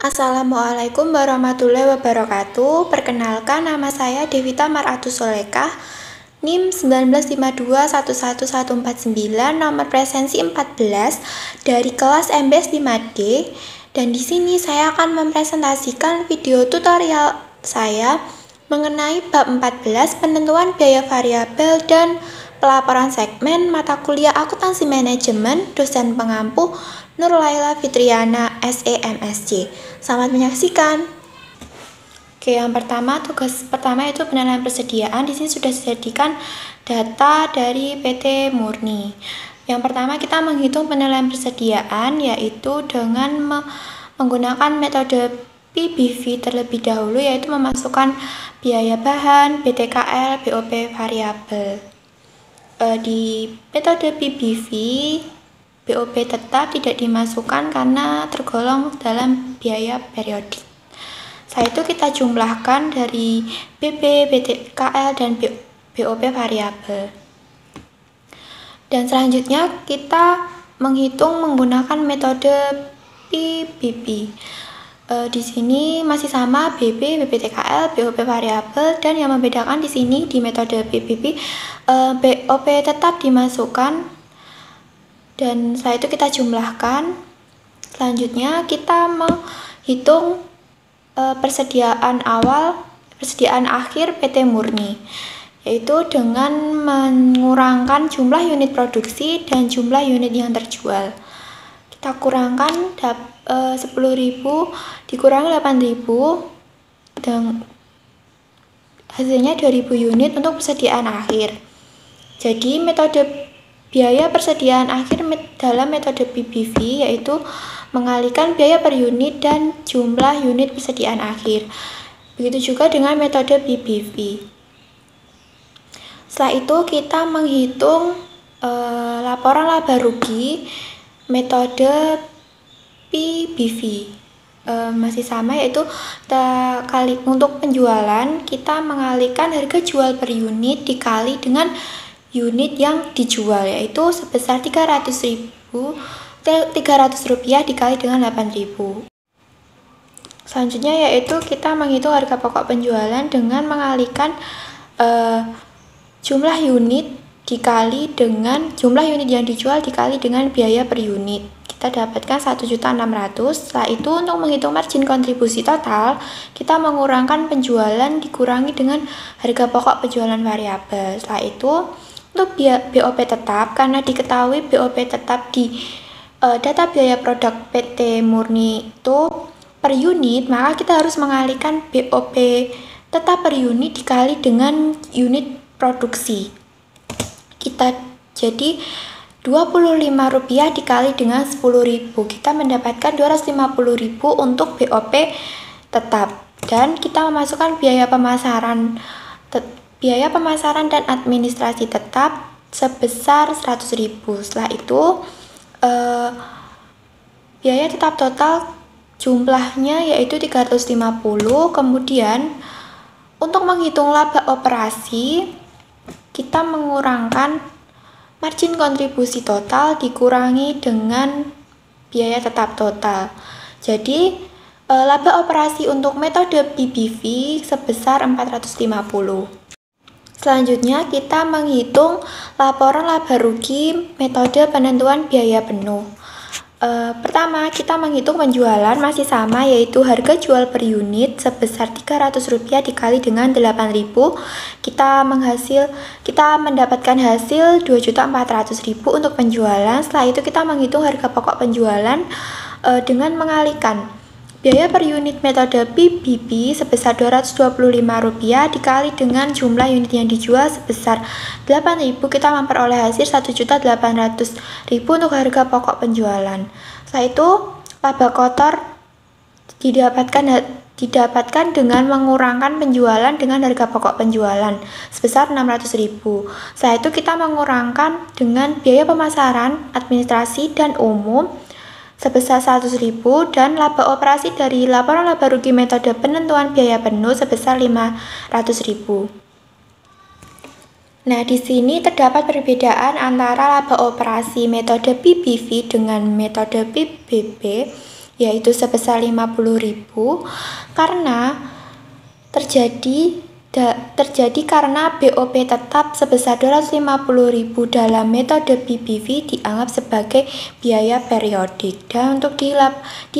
Assalamualaikum warahmatullahi wabarakatuh. Perkenalkan, nama saya Devita Maratus Solekah, NIM 1952111149, nomor presensi 14 dari kelas MBS 5D. Dan di sini saya akan mempresentasikan video tutorial saya mengenai bab 14 penentuan biaya variabel dan pelaporan segmen mata kuliah akuntansi manajemen, dosen pengampu Nur Laila Fitriana SEMSC. Selamat menyaksikan. Oke, yang pertama, tugas pertama itu penilaian persediaan. Di sini sudah disediakan data dari PT Murni. Yang pertama kita menghitung penilaian persediaan, yaitu dengan menggunakan metode PBV terlebih dahulu, yaitu memasukkan biaya bahan, BTKL, BOP variabel. Di metode PBV, BOP tetap tidak dimasukkan karena tergolong dalam biaya periodik. Setelah itu kita jumlahkan dari BB, BTKL, dan BOP variabel. Dan selanjutnya kita menghitung menggunakan metode PBB. Di sini masih sama BB, BPTKL, BOP variabel, dan yang membedakan di sini di metode PBB BOP tetap dimasukkan. Dan setelah itu kita jumlahkan. Selanjutnya kita menghitung persediaan akhir PT Murni, yaitu dengan mengurangkan jumlah unit produksi dan jumlah unit yang terjual. Kita kurangkan 10.000 dikurangi 8.000 dan hasilnya 2.000 unit untuk persediaan akhir. Jadi metode biaya persediaan akhir dalam metode PBV yaitu mengalihkan biaya per unit dan jumlah unit persediaan akhir. Begitu juga dengan metode PBV. Setelah itu kita menghitung laporan laba rugi metode PBV. Masih sama, yaitu untuk penjualan kita mengalihkan harga jual per unit dikali dengan unit yang dijual, yaitu sebesar 300 rupiah dikali dengan 8.000. Selanjutnya yaitu kita menghitung harga pokok penjualan dengan mengalihkan jumlah unit dikali dengan jumlah unit yang dijual dikali dengan biaya per unit. Kita dapatkan 1.600.000. Setelah itu untuk menghitung margin kontribusi total, kita mengurangkan penjualan dikurangi dengan harga pokok penjualan variabel. Setelah itu untuk BOP tetap, karena diketahui BOP tetap di data biaya produk PT Murni itu per unit, maka kita harus mengalihkan BOP tetap per unit dikali dengan unit produksi. Jadi 25 rupiah dikali dengan 10.000, kita mendapatkan 250.000 untuk BOP tetap. Dan kita memasukkan biaya pemasaran dan administrasi tetap sebesar 100.000. Setelah itu biaya tetap total jumlahnya yaitu 350. Kemudian untuk menghitung laba operasi, kita mengurangkan margin kontribusi total dikurangi dengan biaya tetap total. Jadi laba operasi untuk metode PBV sebesar 450. Selanjutnya kita menghitung laporan laba rugi metode penentuan biaya penuh. Pertama kita menghitung penjualan masih sama, yaitu harga jual per unit sebesar 300 rupiah dikali dengan 8.000. Kita mendapatkan hasil 2.400.000 untuk penjualan. Setelah itu kita menghitung harga pokok penjualan dengan mengalihkan biaya per unit metode PBB sebesar 225 rupiah dikali dengan jumlah unit yang dijual sebesar 8.000, kita memperoleh hasil 1.800.000 untuk harga pokok penjualan. Setelah itu laba kotor didapatkan dengan mengurangkan penjualan dengan harga pokok penjualan sebesar 600.000. Setelah itu kita mengurangkan dengan biaya pemasaran, administrasi, dan umum sebesar 100.000 dan laba operasi dari laporan laba rugi metode penentuan biaya penuh sebesar 500.000. Nah, di sini terdapat perbedaan antara laba operasi metode PBV dengan metode PBB, yaitu sebesar 50.000 karena terjadi karena BOP tetap sebesar 250.000 dalam metode PBV dianggap sebagai biaya periodik, dan untuk di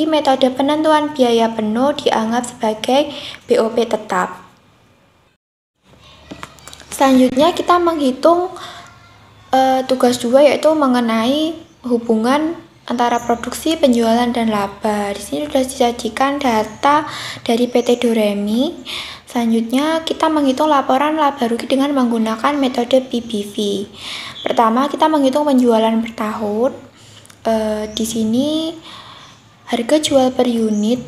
metode penentuan biaya penuh dianggap sebagai BOP tetap. Selanjutnya kita menghitung tugas 2, yaitu mengenai hubungan antara produksi, penjualan, dan laba. Di sini sudah disajikan data dari PT Doremi. Selanjutnya kita menghitung laporan laba rugi dengan menggunakan metode PBV. Pertama kita menghitung penjualan per tahun. Di sini harga jual per unit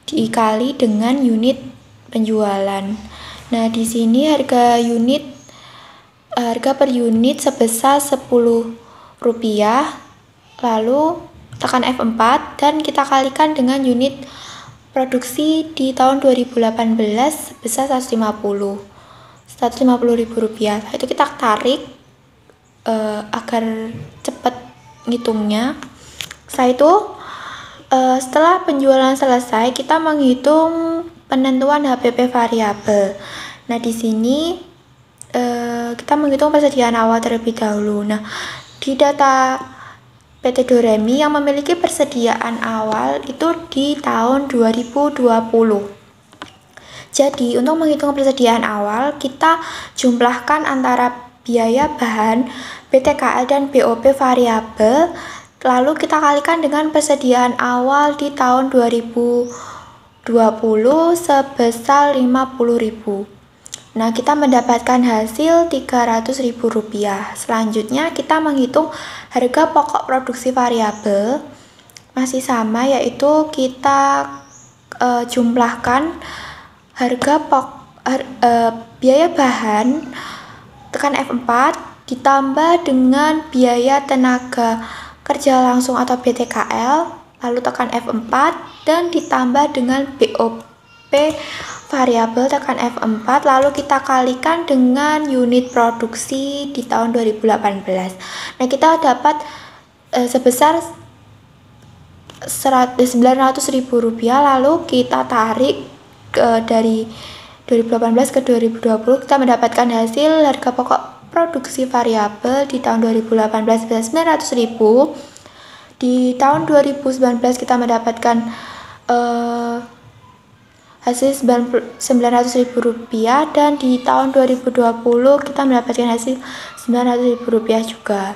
dikali dengan unit penjualan. Nah, di sini harga per unit sebesar Rp10, lalu tekan F4 dan kita kalikan dengan unit produksi di tahun 2018 sebesar Rp150.000. Itu kita tarik agar cepat ngitungnya. Setelah itu setelah penjualan selesai, kita menghitung penentuan HPP variabel. Nah, di sini kita menghitung persediaan awal terlebih dahulu. Nah, di data PT Doremi yang memiliki persediaan awal itu di tahun 2020. Jadi, untuk menghitung persediaan awal, kita jumlahkan antara biaya bahan, BTKL, dan BOP variabel, lalu kita kalikan dengan persediaan awal di tahun 2020 sebesar Rp50.000. Nah, kita mendapatkan hasil Rp300.000. Selanjutnya kita menghitung harga pokok produksi variabel. Masih sama, yaitu kita jumlahkan biaya bahan, tekan F4, ditambah dengan biaya tenaga kerja langsung atau BTKL, lalu tekan F4 dan ditambah dengan BOP variabel, tekan F4, lalu kita kalikan dengan unit produksi di tahun 2018. Nah, kita dapat sebesar Rp900.000, lalu kita tarik dari 2018 ke 2020, kita mendapatkan hasil harga pokok produksi variabel di tahun 2018 sebesar Rp900.000. Di tahun 2019 kita mendapatkan hasil Rp900.000, dan di tahun 2020 kita mendapatkan hasil Rp900.000 juga.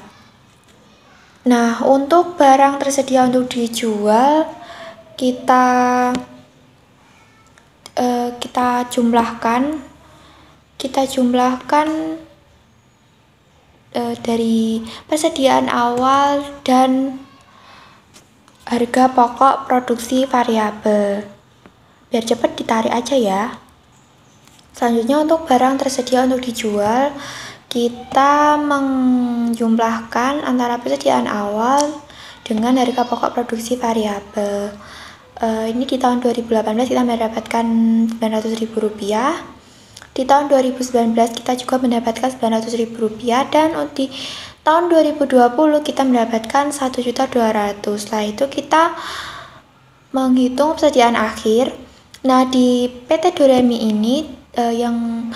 Nah, untuk barang tersedia untuk dijual kita jumlahkan dari persediaan awal dan harga pokok produksi variabel. Biar cepat ditarik aja ya. Selanjutnya untuk barang tersedia untuk dijual, kita menjumlahkan antara persediaan awal dengan harga pokok produksi variabel. Ini di tahun 2018 kita mendapatkan Rp900.000. Di tahun 2019 kita juga mendapatkan Rp900.000, dan di tahun 2020 kita mendapatkan Rp1.200.000. Setelah itu kita menghitung persediaan akhir. Nah, di PT Doremi ini yang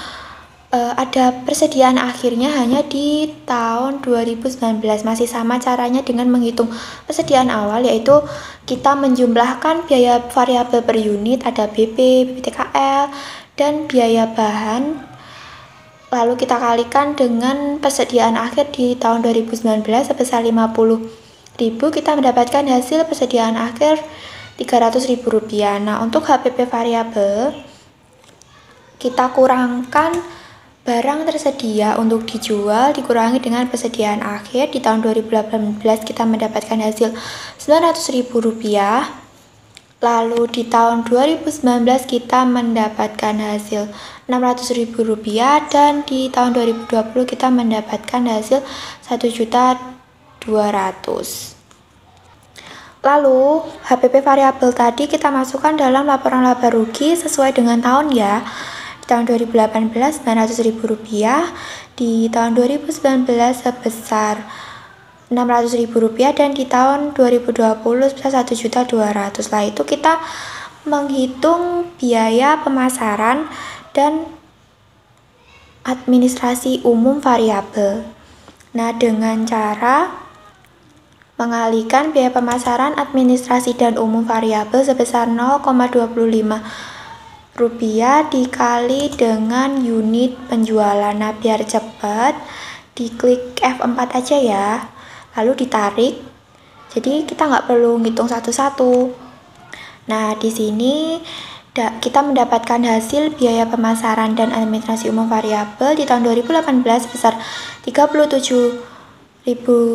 ada persediaan akhirnya hanya di tahun 2019. Masih sama caranya dengan menghitung persediaan awal, yaitu kita menjumlahkan biaya variabel per unit, ada BP, BPTKL, dan biaya bahan, lalu kita kalikan dengan persediaan akhir di tahun 2019 sebesar Rp50.000, kita mendapatkan hasil persediaan akhir Rp300.000. Nah, untuk HPP variabel kita kurangkan barang tersedia untuk dijual dikurangi dengan persediaan akhir. Di tahun 2018 kita mendapatkan hasil Rp900.000, lalu di tahun 2019 kita mendapatkan hasil Rp600.000, dan di tahun 2020 kita mendapatkan hasil Rp1.200.000. Lalu HPP variabel tadi kita masukkan dalam laporan laba rugi sesuai dengan tahun ya. Di tahun 2018 Rp900.000, di tahun 2019 sebesar Rp600.000 dan di tahun 2020 sebesar Rp1.200.000. Setelah itu kita menghitung biaya pemasaran dan administrasi umum variabel. Nah, dengan cara mengalihkan biaya pemasaran, administrasi dan umum variabel sebesar Rp0,25 dikali dengan unit penjualan. Nah, biar cepat, diklik F4 aja ya, lalu ditarik. Jadi kita nggak perlu ngitung satu-satu. Nah, di sini kita mendapatkan hasil biaya pemasaran dan administrasi umum variabel di tahun 2018 sebesar Rp37.500,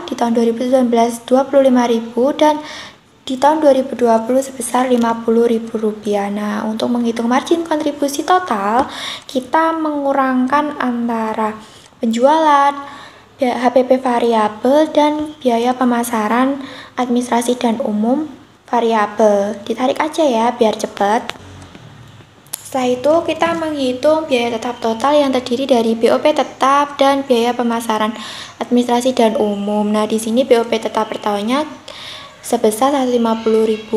di tahun 2019 Rp25.000 dan di tahun 2020 sebesar Rp50.000. Nah, untuk menghitung margin kontribusi total, kita mengurangkan antara penjualan, HPP variabel dan biaya pemasaran, administrasi dan umum variabel. Ditarik aja ya biar cepat. Setelah itu kita menghitung biaya tetap total yang terdiri dari BOP tetap dan biaya pemasaran, administrasi dan umum. Nah, di sini BOP tetap per tahunnya sebesar Rp150.000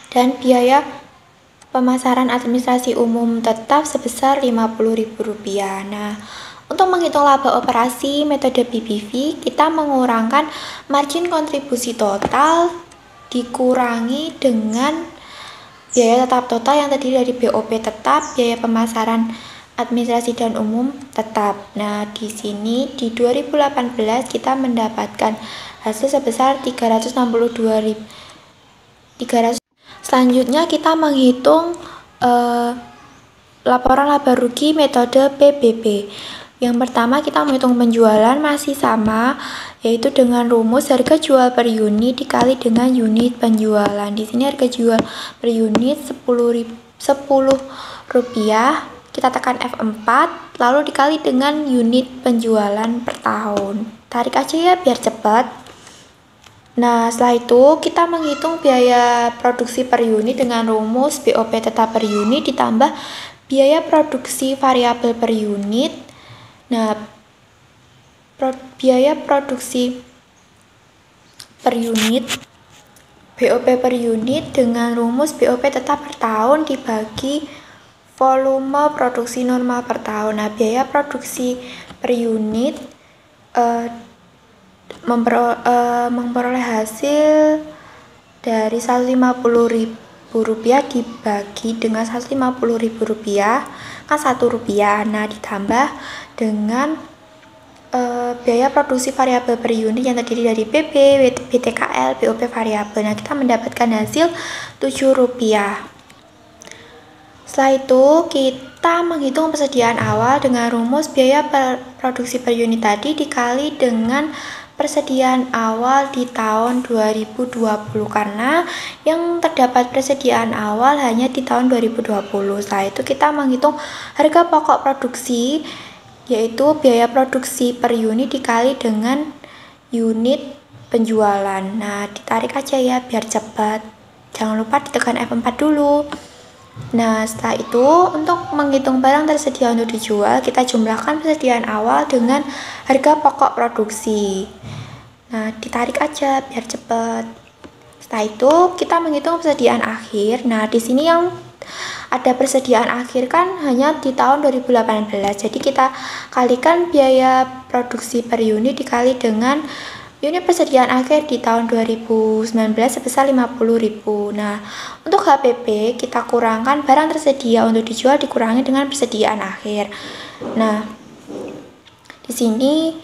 dan biaya pemasaran administrasi umum tetap sebesar Rp50.000. Nah, untuk menghitung laba operasi metode PBV, kita mengurangkan margin kontribusi total dikurangi dengan biaya tetap total yang terdiri dari BOP tetap, biaya pemasaran, administrasi dan umum tetap. Nah, di sini di 2018 kita mendapatkan hasil sebesar Rp362.300. Selanjutnya kita menghitung laporan laba rugi metode PBB. Yang pertama kita menghitung penjualan masih sama, yaitu dengan rumus harga jual per unit dikali dengan unit penjualan. Di sini harga jual per unit Rp10.000. Kita tekan F4, lalu dikali dengan unit penjualan per tahun. Tarik aja ya biar cepat. Nah, setelah itu kita menghitung biaya produksi per unit dengan rumus BOP tetap per unit ditambah biaya produksi variabel per unit. Nah, biaya produksi per unit BOP per unit dengan rumus BOP tetap per tahun dibagi volume produksi normal per tahun. Nah, biaya produksi per unit memperoleh hasil dari Rp150.000 dibagi dengan Rp150.000 kan Rp1. Nah, ditambah dengan biaya produksi variabel per unit yang terdiri dari PP, BTKL, BOP variabel. Nah, kita mendapatkan hasil Rp7. Setelah itu kita menghitung persediaan awal dengan rumus biaya produksi per unit tadi dikali dengan persediaan awal di tahun 2020, karena yang terdapat persediaan awal hanya di tahun 2020. Setelah itu kita menghitung harga pokok produksi, yaitu biaya produksi per unit dikali dengan unit penjualan. Nah, ditarik aja ya biar cepat. Jangan lupa ditekan F4 dulu. Nah, setelah itu untuk menghitung barang tersedia untuk dijual, kita jumlahkan persediaan awal dengan harga pokok produksi. Nah, ditarik aja biar cepat. Setelah itu kita menghitung persediaan akhir. Nah, di sini yang ada persediaan akhir kan hanya di tahun 2018. Jadi kita kalikan biaya produksi per unit dikali dengan unit persediaan akhir di tahun 2019 sebesar Rp50.000. Nah, untuk HPP kita kurangkan barang tersedia untuk dijual dikurangi dengan persediaan akhir. Nah, di sini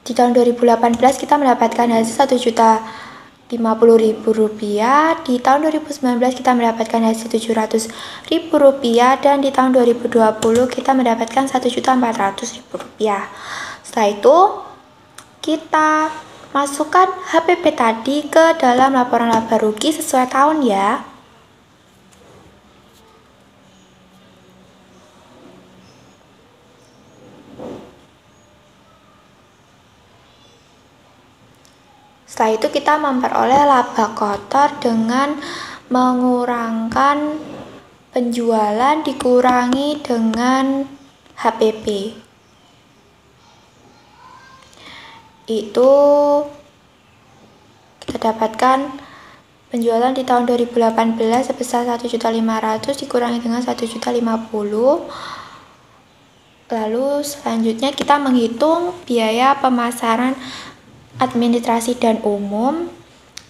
di tahun 2018 kita mendapatkan hasil Rp1.050.000, di tahun 2019 kita mendapatkan hasil Rp700.000 dan di tahun 2020 kita mendapatkan Rp1.400.000. Setelah itu kita masukkan HPP tadi ke dalam laporan laba rugi sesuai tahun ya. Setelah itu kita memperoleh laba kotor dengan mengurangkan penjualan dikurangi dengan HPP. Itu kita dapatkan penjualan di tahun 2018 sebesar 1.500.000 dikurangi dengan 1.050.000. Lalu selanjutnya kita menghitung biaya pemasaran administrasi dan umum,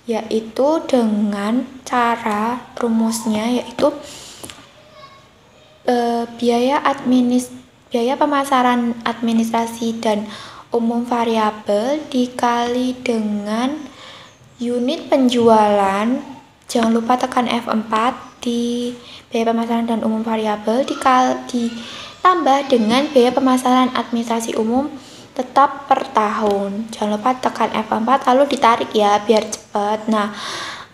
yaitu dengan cara rumusnya yaitu biaya pemasaran administrasi dan umum variabel dikali dengan unit penjualan, jangan lupa tekan F4, di biaya pemasaran dan umum variabel ditambah dengan biaya pemasaran administrasi umum tetap per tahun. Jangan lupa tekan F4 lalu ditarik ya biar cepat. Nah,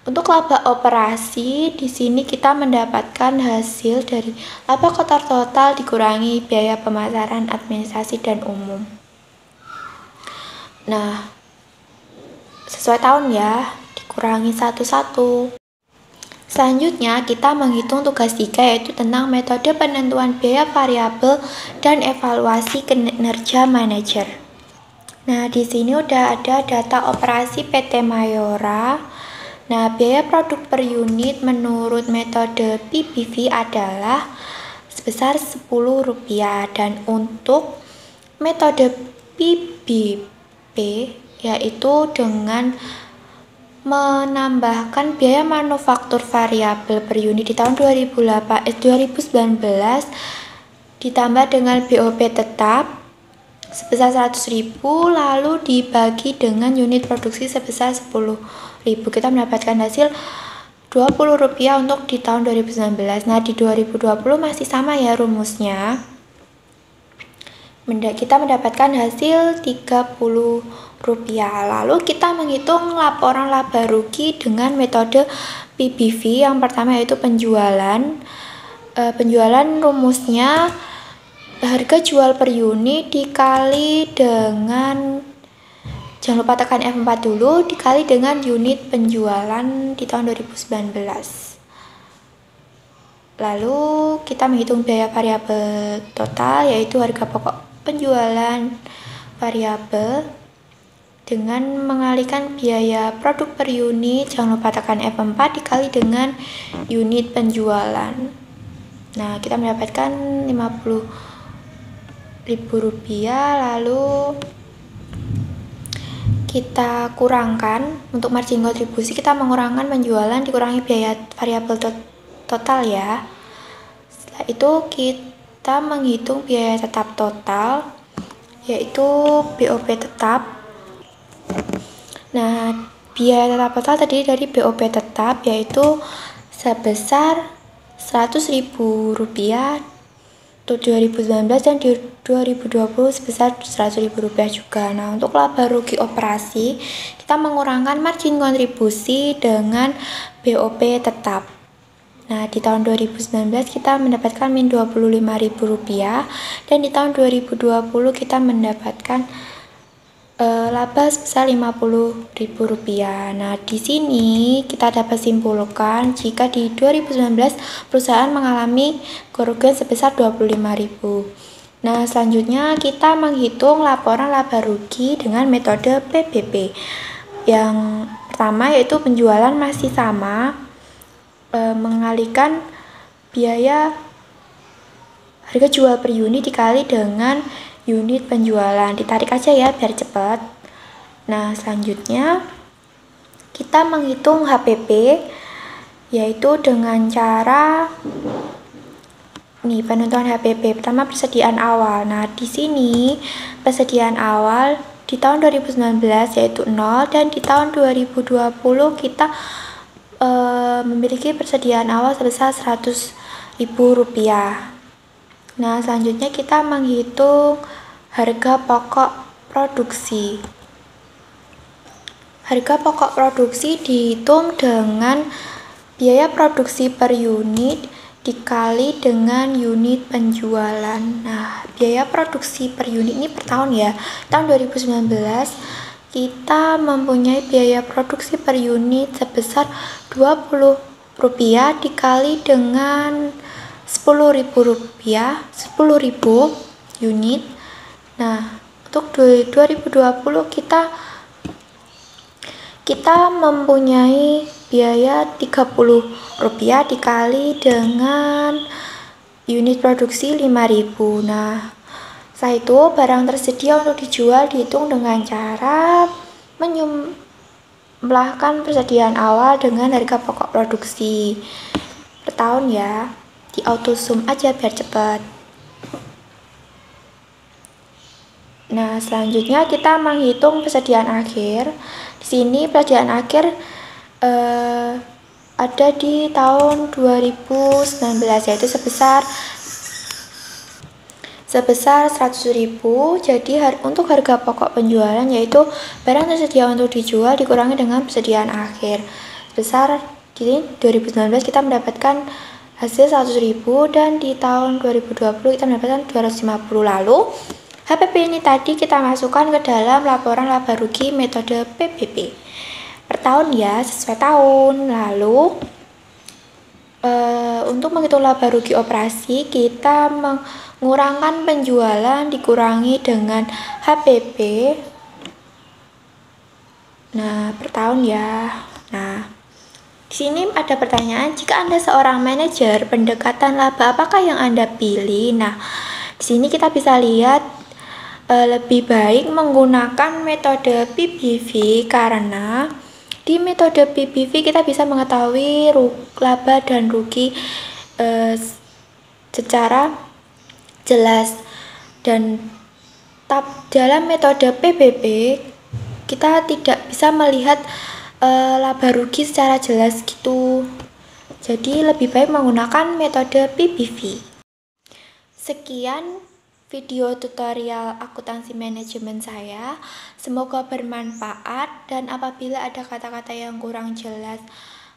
untuk laba operasi di sini kita mendapatkan hasil dari laba kotor total dikurangi biaya pemasaran administrasi dan umum. Nah, sesuai tahun ya, dikurangi satu-satu. Selanjutnya kita menghitung tugas 3 yaitu tentang metode penentuan biaya variabel dan evaluasi kinerja manajer. Nah, di sini udah ada data operasi PT Mayora. Nah, biaya produk per unit menurut metode PBV adalah sebesar Rp10 dan untuk metode PBP yaitu dengan menambahkan biaya manufaktur variabel per unit di tahun 2019 ditambah dengan BOP tetap sebesar 100.000 lalu dibagi dengan unit produksi sebesar 10.000, kita mendapatkan hasil Rp20 untuk di tahun 2019. Nah, di 2020 masih sama ya rumusnya. Kita mendapatkan hasil Rp30. Lalu kita menghitung laporan laba rugi dengan metode PBV. Yang pertama yaitu penjualan. Penjualan rumusnya harga jual per unit dikali dengan, jangan lupa tekan F4 dulu, dikali dengan unit penjualan di tahun 2019. Lalu kita menghitung biaya variabel total yaitu harga pokok penjualan variabel dengan mengalihkan biaya produk per unit, jangan lupa tekan F4 dikali dengan unit penjualan. Nah, kita mendapatkan Rp50.000, lalu kita kurangkan untuk margin kontribusi, kita mengurangkan penjualan dikurangi biaya variabel total ya. Setelah itu kita menghitung biaya tetap total yaitu BOP tetap. Nah, biaya tetap total terdiri dari BOP tetap yaitu sebesar Rp100.000 untuk 2019 dan di 2020 sebesar Rp100.000 juga. Nah, untuk laba rugi operasi kita mengurangkan margin kontribusi dengan BOP tetap. Nah, di tahun 2019 kita mendapatkan min Rp25.000 dan di tahun 2020 kita mendapatkan laba sebesar Rp50.000. Nah, di sini kita dapat simpulkan jika di 2019 perusahaan mengalami kerugian sebesar Rp25.000. Nah, selanjutnya kita menghitung laporan laba rugi dengan metode PBP. Yang pertama yaitu penjualan masih sama, mengalihkan biaya harga jual per unit dikali dengan unit penjualan, ditarik aja ya biar cepat. Nah, selanjutnya kita menghitung HPP yaitu dengan cara penentuan HPP. Pertama persediaan awal. Nah, di sini persediaan awal di tahun 2019 yaitu 0 dan di tahun 2020 kita memiliki persediaan awal sebesar Rp100.000. Nah, selanjutnya kita menghitung harga pokok produksi. Harga pokok produksi dihitung dengan biaya produksi per unit dikali dengan unit penjualan. Nah, biaya produksi per unit ini per tahun ya. Tahun 2019 kita mempunyai biaya produksi per unit sebesar Rp20 dikali dengan Rp10.000, unit. Nah, untuk 2020 kita mempunyai biaya Rp30 dikali dengan unit produksi 5.000. Nah, setelah itu barang tersedia untuk dijual dihitung dengan cara menjumlahkan persediaan awal dengan harga pokok produksi per tahun ya. Di auto sum aja biar cepat. Nah, selanjutnya kita menghitung persediaan akhir. Di sini persediaan akhir ada di tahun 2019, yaitu sebesar 100.000. Jadi untuk harga pokok penjualan yaitu barang tersedia untuk dijual dikurangi dengan persediaan akhir. Sebesar di 2019 kita mendapatkan hasil 100.000 dan di tahun 2020 kita mendapatkan 250. Lalu HPP ini tadi kita masukkan ke dalam laporan laba rugi metode PBB per tahun ya, sesuai tahun. Lalu untuk menghitung laba rugi operasi, kita mengurangkan penjualan dikurangi dengan HPP. Nah, per tahun ya. Nah, di sini ada pertanyaan, jika Anda seorang manajer pendekatan laba, apakah yang Anda pilih? Nah, di sini kita bisa lihat lebih baik menggunakan metode PBV karena di metode PBV kita bisa mengetahui laba dan rugi secara jelas, dan dalam metode PBB kita tidak bisa melihat laba rugi secara jelas gitu. Jadi lebih baik menggunakan metode PBV. Sekian video tutorial akuntansi manajemen saya. Semoga bermanfaat, dan apabila ada kata-kata yang kurang jelas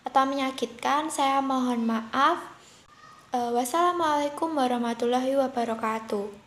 atau menyakitkan, saya mohon maaf. Wassalamualaikum warahmatullahi wabarakatuh.